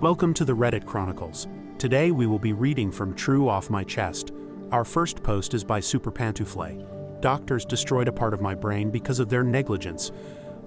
Welcome to the Reddit Chronicles. Today we will be reading from True Off My Chest. Our first post is by Super Pantoufle. Doctors destroyed a part of my brain because of their negligence.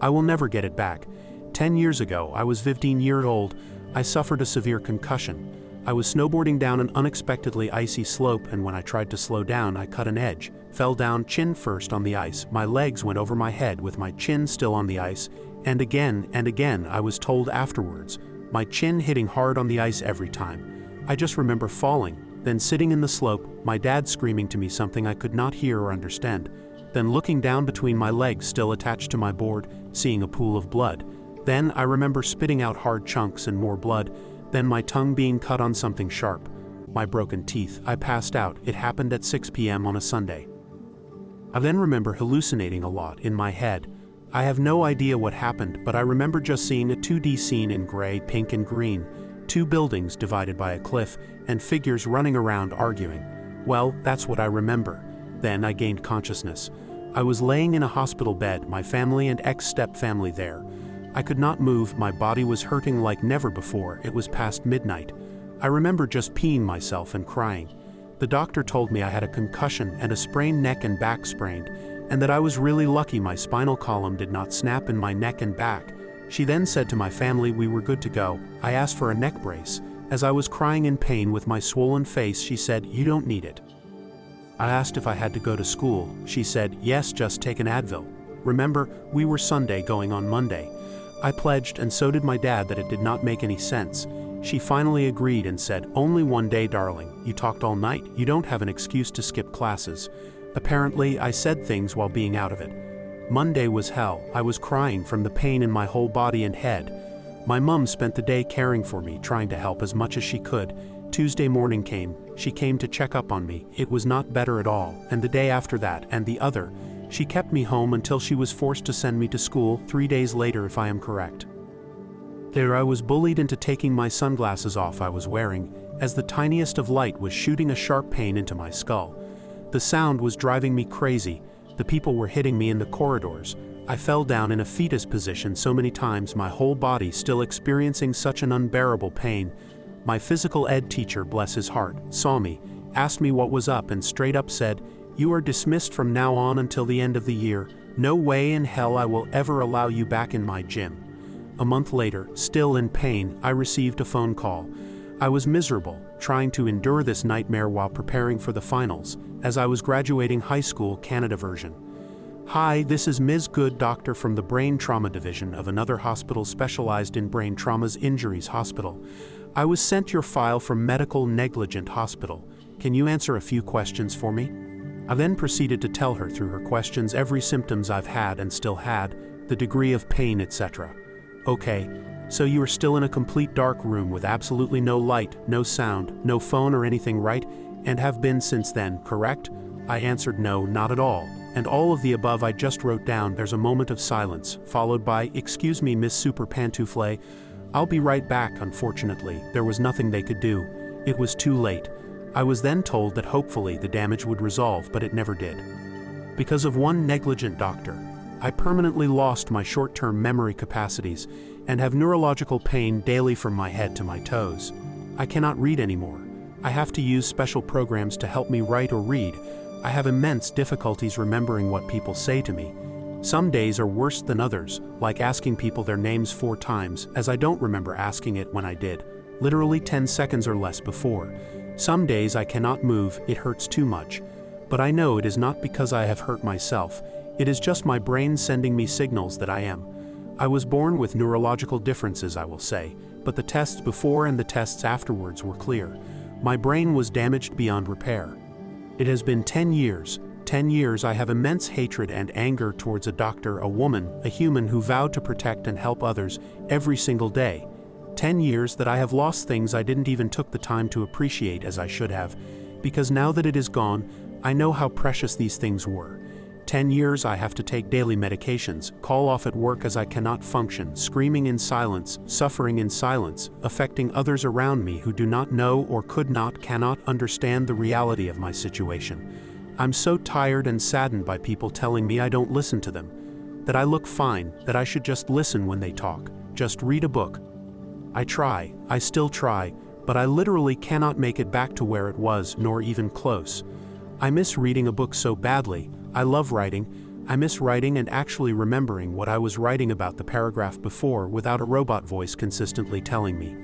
I will never get it back. 10 years ago, I was 15 years old. I suffered a severe concussion. I was snowboarding down an unexpectedly icy slope, and when I tried to slow down, I cut an edge, fell down chin first on the ice. My legs went over my head with my chin still on the ice, and again I was told afterwards, my chin hitting hard on the ice every time. I just remember falling, then sitting in the slope, my dad screaming to me something I could not hear or understand, then looking down between my legs still attached to my board, seeing a pool of blood. Then I remember spitting out hard chunks and more blood, then my tongue being cut on something sharp. My broken teeth. I passed out. It happened at 6 p.m. on a Sunday. I then remember hallucinating a lot in my head. I have no idea what happened, but I remember just seeing a 2D scene in gray, pink, and green, two buildings divided by a cliff, and figures running around arguing. Well, that's what I remember. Then I gained consciousness. I was laying in a hospital bed, my family and ex-step-family there. I could not move, my body was hurting like never before. It was past midnight. I remember just peeing myself and crying. The doctor told me I had a concussion and a sprained neck and back sprained, and that I was really lucky my spinal column did not snap in my neck and back. She then said to my family we were good to go. I asked for a neck brace. As I was crying in pain with my swollen face, she said, "You don't need it." I asked if I had to go to school. She said, "Yes, just take an Advil." Remember, we were Sunday going on Monday. I pledged, and so did my dad, that it did not make any sense. She finally agreed and said, "Only one day, darling. You talked all night. You don't have an excuse to skip classes." Apparently, I said things while being out of it. Monday was hell. I was crying from the pain in my whole body and head. My mom spent the day caring for me, trying to help as much as she could. Tuesday morning came. She came to check up on me. It was not better at all. And the day after that, and the other, she kept me home until she was forced to send me to school 3 days later, if I am correct. There I was bullied into taking my sunglasses off I was wearing, as the tiniest of light was shooting a sharp pain into my skull. The sound was driving me crazy. The people were hitting me in the corridors. I fell down in a fetus position so many times, my whole body still experiencing such an unbearable pain. My physical ed teacher, bless his heart, saw me, asked me what was up, and straight up said, "You are dismissed from now on until the end of the year. No way in hell I will ever allow you back in my gym." A month later, still in pain, I received a phone call. I was miserable, trying to endure this nightmare while preparing for the finals, as I was graduating high school Canada version. "Hi, this is Ms. Good, doctor from the Brain Trauma Division of another hospital specialized in brain traumas injuries hospital. I was sent your file from Medical Negligent Hospital. Can you answer a few questions for me?" I then proceeded to tell her through her questions every symptoms I've had and still had, the degree of pain, etc. "Okay, so you are still in a complete dark room with absolutely no light, no sound, no phone or anything, right? And have been since then, correct?" I answered, "No, not at all." And all of the above I just wrote down. There's a moment of silence, followed by, "Excuse me, Miss Super Pantoufle. I'll be right back." Unfortunately, there was nothing they could do. It was too late. I was then told that hopefully the damage would resolve, but it never did. Because of one negligent doctor, I permanently lost my short-term memory capacities and have neurological pain daily from my head to my toes. I cannot read anymore. I have to use special programs to help me write or read. I have immense difficulties remembering what people say to me. Some days are worse than others, like asking people their names 4 times, as I don't remember asking it when I did, literally 10 seconds or less before. Some days I cannot move, it hurts too much. But I know it is not because I have hurt myself. It is just my brain sending me signals that I am. I was born with neurological differences, I will say, but the tests before and the tests afterwards were clear. My brain was damaged beyond repair. It has been 10 years. 10 years I have immense hatred and anger towards a doctor, a woman, a human who vowed to protect and help others every single day. 10 years that I have lost things I didn't even took the time to appreciate as I should have, because now that it is gone, I know how precious these things were. 10 years I have to take daily medications, call off at work as I cannot function, screaming in silence, suffering in silence, affecting others around me who do not know or cannot understand the reality of my situation. I'm so tired and saddened by people telling me I don't listen to them, that I look fine, that I should just listen when they talk, just read a book. I still try, but I literally cannot make it back to where it was, nor even close. I miss reading a book so badly. I love writing. I miss writing and actually remembering what I was writing about the paragraph before without a robot voice consistently telling me.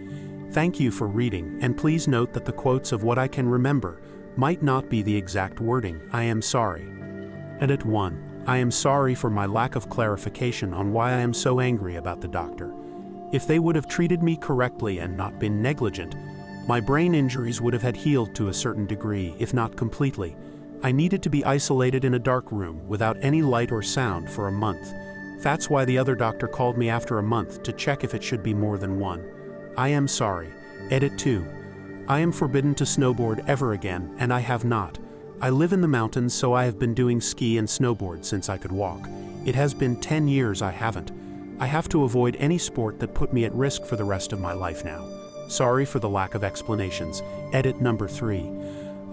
Thank you for reading, and please note that the quotes of what I can remember might not be the exact wording. I am sorry. Edit 1. I am sorry for my lack of clarification on why I am so angry about the doctor. If they would have treated me correctly and not been negligent, my brain injuries would have had healed to a certain degree, if not completely. I needed to be isolated in a dark room without any light or sound for a month. That's why the other doctor called me after a month to check if it should be more than one. I am sorry. Edit 2. I am forbidden to snowboard ever again, and I have not. I live in the mountains, so I have been doing ski and snowboard since I could walk. It has been 10 years I haven't. I have to avoid any sport that put me at risk for the rest of my life now. Sorry for the lack of explanations. Edit number 3.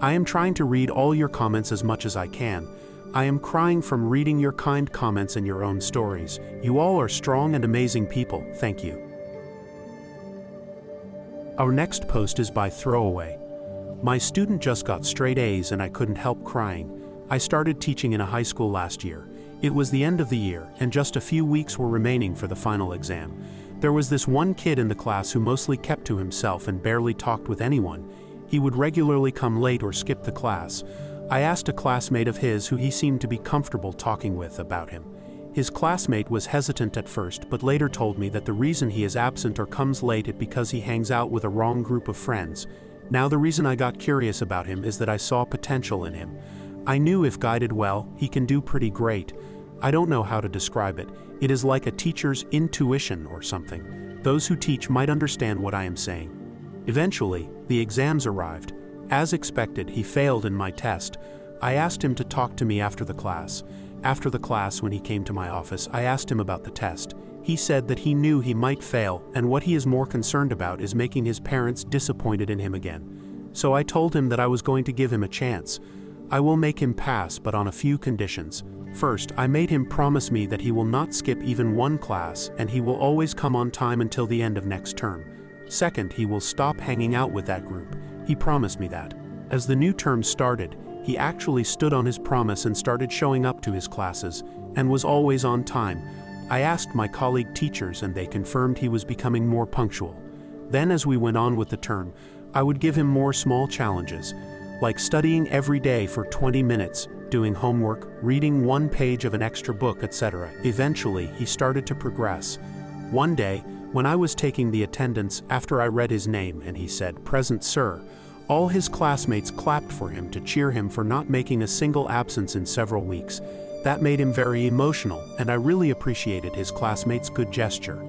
I am trying to read all your comments as much as I can. I am crying from reading your kind comments and your own stories. You all are strong and amazing people. Thank you. Our next post is by Throwaway. My student just got straight A's and I couldn't help crying. I started teaching in a high school last year. It was the end of the year, and just a few weeks were remaining for the final exam. There was this one kid in the class who mostly kept to himself and barely talked with anyone. He would regularly come late or skip the class. I asked a classmate of his who he seemed to be comfortable talking with about him. His classmate was hesitant at first, but later told me that the reason he is absent or comes late is because he hangs out with a wrong group of friends. Now the reason I got curious about him is that I saw potential in him. I knew if guided well, he can do pretty great. I don't know how to describe it. It is like a teacher's intuition or something. Those who teach might understand what I am saying. Eventually, the exams arrived. As expected, he failed in my test. I asked him to talk to me after the class. After the class, when he came to my office, I asked him about the test. He said that he knew he might fail, and what he is more concerned about is making his parents disappointed in him again. So I told him that I was going to give him a chance. I will make him pass, but on a few conditions. First, I made him promise me that he will not skip even one class, and he will always come on time until the end of next term. Second, he will stop hanging out with that group. He promised me that. As the new term started, he actually stood on his promise and started showing up to his classes, and was always on time. I asked my colleague teachers and they confirmed he was becoming more punctual. Then as we went on with the term, I would give him more small challenges, like studying every day for 20 minutes, doing homework, reading one page of an extra book, etc. Eventually, he started to progress. One day, when I was taking the attendance after I read his name and he said, "Present, sir," all his classmates clapped for him to cheer him for not making a single absence in several weeks. That made him very emotional, and I really appreciated his classmates' good gesture.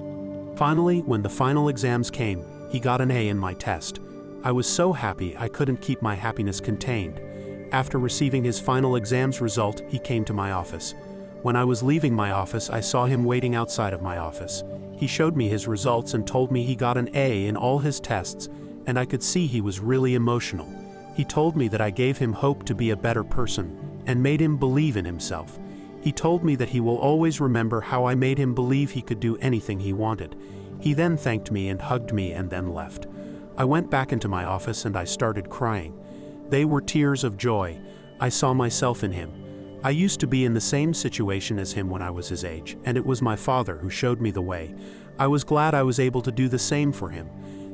Finally, when the final exams came, he got an A in my test. I was so happy I couldn't keep my happiness contained. After receiving his final exams result, he came to my office. When I was leaving my office, I saw him waiting outside of my office. He showed me his results and told me he got an A in all his tests, and I could see he was really emotional. He told me that I gave him hope to be a better person, and made him believe in himself. He told me that he will always remember how I made him believe he could do anything he wanted. He then thanked me and hugged me and then left. I went back into my office and I started crying. They were tears of joy. I saw myself in him. I used to be in the same situation as him when I was his age, and it was my father who showed me the way. I was glad I was able to do the same for him.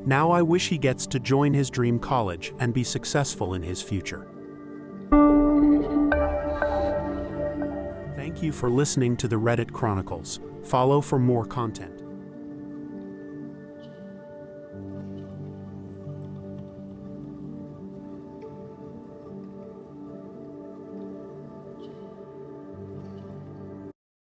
Now I wish he gets to join his dream college and be successful in his future. Thank you for listening to the Reddit Chronicles. Follow for more content.